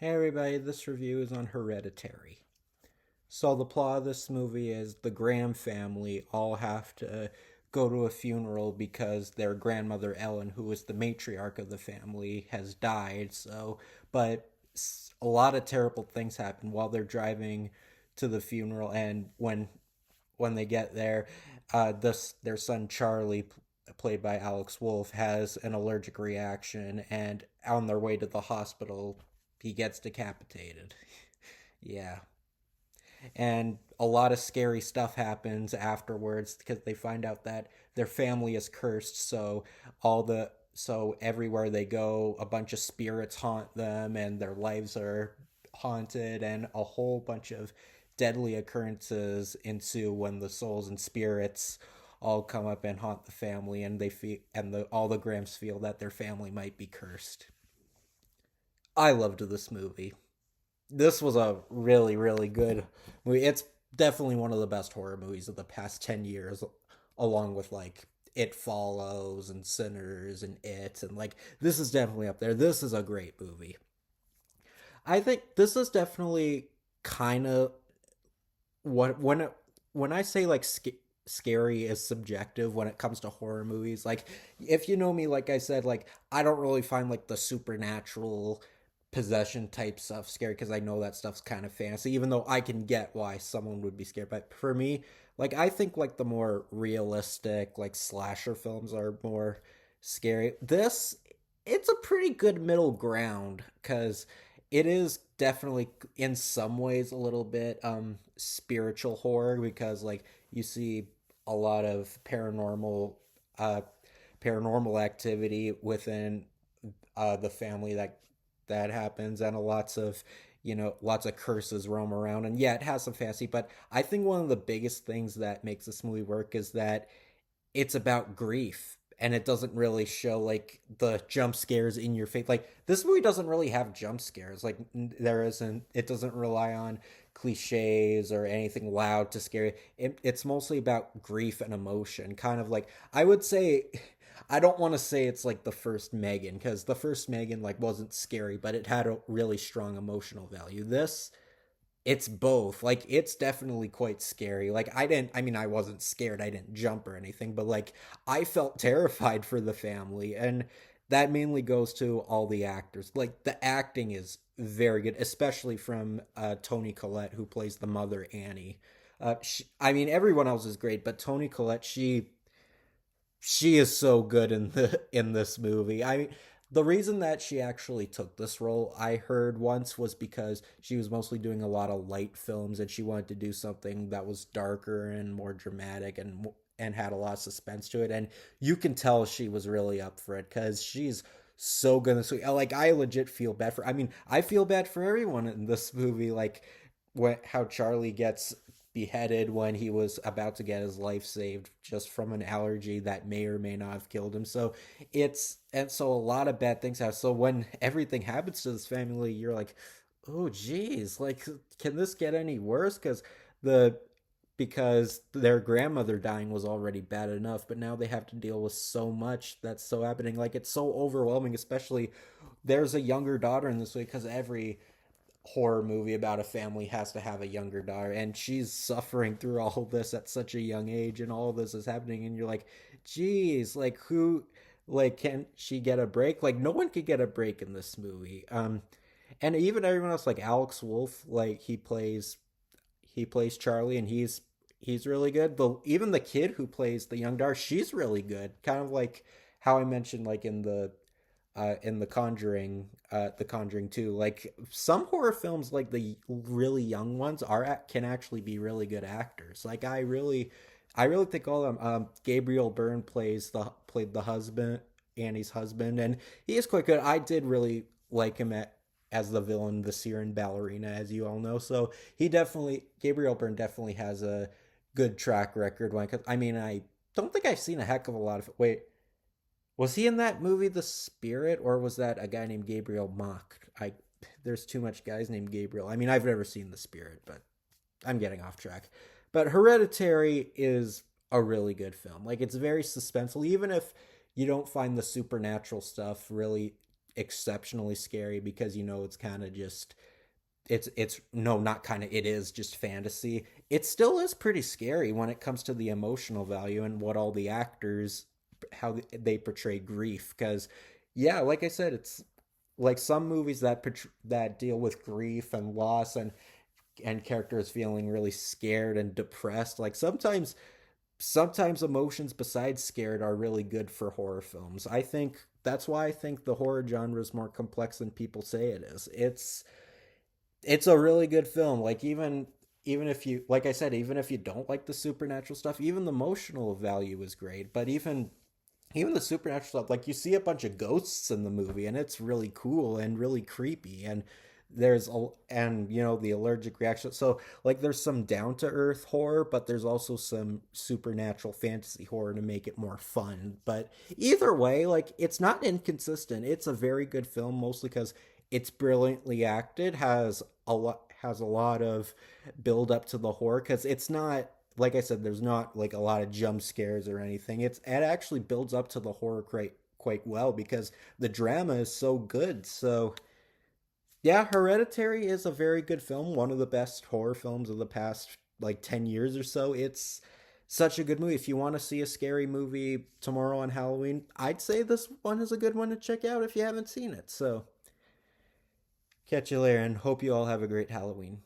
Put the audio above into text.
Hey everybody, this review is on Hereditary. So the plot of this movie is the Graham family all have to go to a funeral because their grandmother Ellen, who was the matriarch of the family, has died. But a lot of terrible things happen while they're driving to the funeral, and when they get there, their son Charlie, played by Alex Wolff, has an allergic reaction, and on their way to the hospital, he gets decapitated. Yeah, and a lot of scary stuff happens afterwards because they find out that their family is cursed. So everywhere they go, a bunch of spirits haunt them, and their lives are haunted, and a whole bunch of deadly occurrences ensue when the souls and spirits all come up and haunt the family, and they feel and the all the Grahams feel that their family might be cursed. I loved this movie. This was a really, really good movie. It's definitely one of the best horror movies of the past 10 years, along with like It Follows and Sinners and It. And like, this is definitely up there. This is a great movie. I think this is definitely kind of what, when I say like scary is subjective when it comes to horror movies. Like, if you know me, like I said, like, I don't really find like the supernatural possession type stuff scary because I know that stuff's kind of fantasy, even though I can get why someone would be scared. But for me, like, I think like the more realistic, like, slasher films are more scary. It's a pretty good middle ground because it is definitely in some ways a little bit spiritual horror because like you see a lot of uh paranormal activity within the family that happens, and lots of curses roam around, and yeah, it has some fantasy. But I think one of the biggest things that makes this movie work is that it's about grief, and it doesn't really show like the jump scares in your face. Like, this movie doesn't really have jump scares. Like, there isn't it doesn't rely on cliches or anything loud to scare you. It's mostly about grief and emotion, kind of like, I would say, I don't want to say it's like the first Megan, because the first Megan like wasn't scary, but it had a really strong emotional value. This, it's both. Like, it's definitely quite scary. Like, I mean, I wasn't scared, I didn't jump or anything, but like, I felt terrified for the family, and that mainly goes to all the actors. Like, the acting is very good, especially from Toni Collette, who plays the mother Annie. I mean, everyone else is great, but Toni Collette, she is so good in this movie. I mean, the reason that she actually took this role, I heard once, was because she was mostly doing a lot of light films, and she wanted to do something that was darker and more dramatic and had a lot of suspense to it. And you can tell she was really up for it because she's so good. So like, I legit feel bad for. I mean, I feel bad for everyone in this movie. Like, how Charlie gets beheaded when he was about to get his life saved just from an allergy that may or may not have killed him. So a lot of bad things happen. So when everything happens to this family, you're like, oh geez, like, can this get any worse? The because their grandmother dying was already bad enough, but now they have to deal with so much that's so happening. Like, it's so overwhelming, especially there's a younger daughter in this way, because every horror movie about a family has to have a younger daughter, and she's suffering through all of this at such a young age, and all of this is happening, and you're like, geez, like, who, like, can she get a break? Like, no one could get a break in this movie. And even everyone else, like Alex Wolff, like, he plays Charlie, and he's really good. Even the kid who plays the young daughter, she's really good, kind of like how I mentioned, like, in the Conjuring 2. Like, some horror films, like the really young ones, can actually be really good actors. Like, I really think all of them. Gabriel Byrne played the husband, Annie's husband, and he is quite good. I did really like him as the villain, the Syrian ballerina, as you all know. So Gabriel Byrne definitely has a good track record. I mean, I don't think I've seen a heck of a lot of it. Wait, was he in that movie The Spirit, or was that a guy named Gabriel Mock? There's too much guys named Gabriel. I mean, I've never seen The Spirit, but I'm getting off track. But Hereditary is a really good film. Like, it's very suspenseful, even if you don't find the supernatural stuff really exceptionally scary because you know it's kind of just it's no, not kind of, it is just fantasy. It still is pretty scary when it comes to the emotional value and what all the actors, how they portray grief, because yeah, like I said, it's like some movies that deal with grief and loss and characters feeling really scared and depressed. Like sometimes emotions besides scared are really good for horror films. I think that's why I think the horror genre is more complex than people say it is. It's a really good film. Like even if you, like I said, even if you don't like the supernatural stuff, even the emotional value is great. But even the supernatural stuff, like you see a bunch of ghosts in the movie and it's really cool and really creepy, and you know, the allergic reaction. So like there's some down to earth horror, but there's also some supernatural fantasy horror to make it more fun. But either way, like it's not inconsistent. It's a very good film, mostly because it's brilliantly acted, has a lot of build up to the horror, because it's not, like I said, there's not like a lot of jump scares or anything. It actually builds up to the horror quite well because the drama is so good. So yeah, Hereditary is a very good film, one of the best horror films of the past like 10 years or so. It's such a good movie. If you want to see a scary movie tomorrow on Halloween, I'd say this one is a good one to check out if you haven't seen it. So catch you later and hope you all have a great Halloween.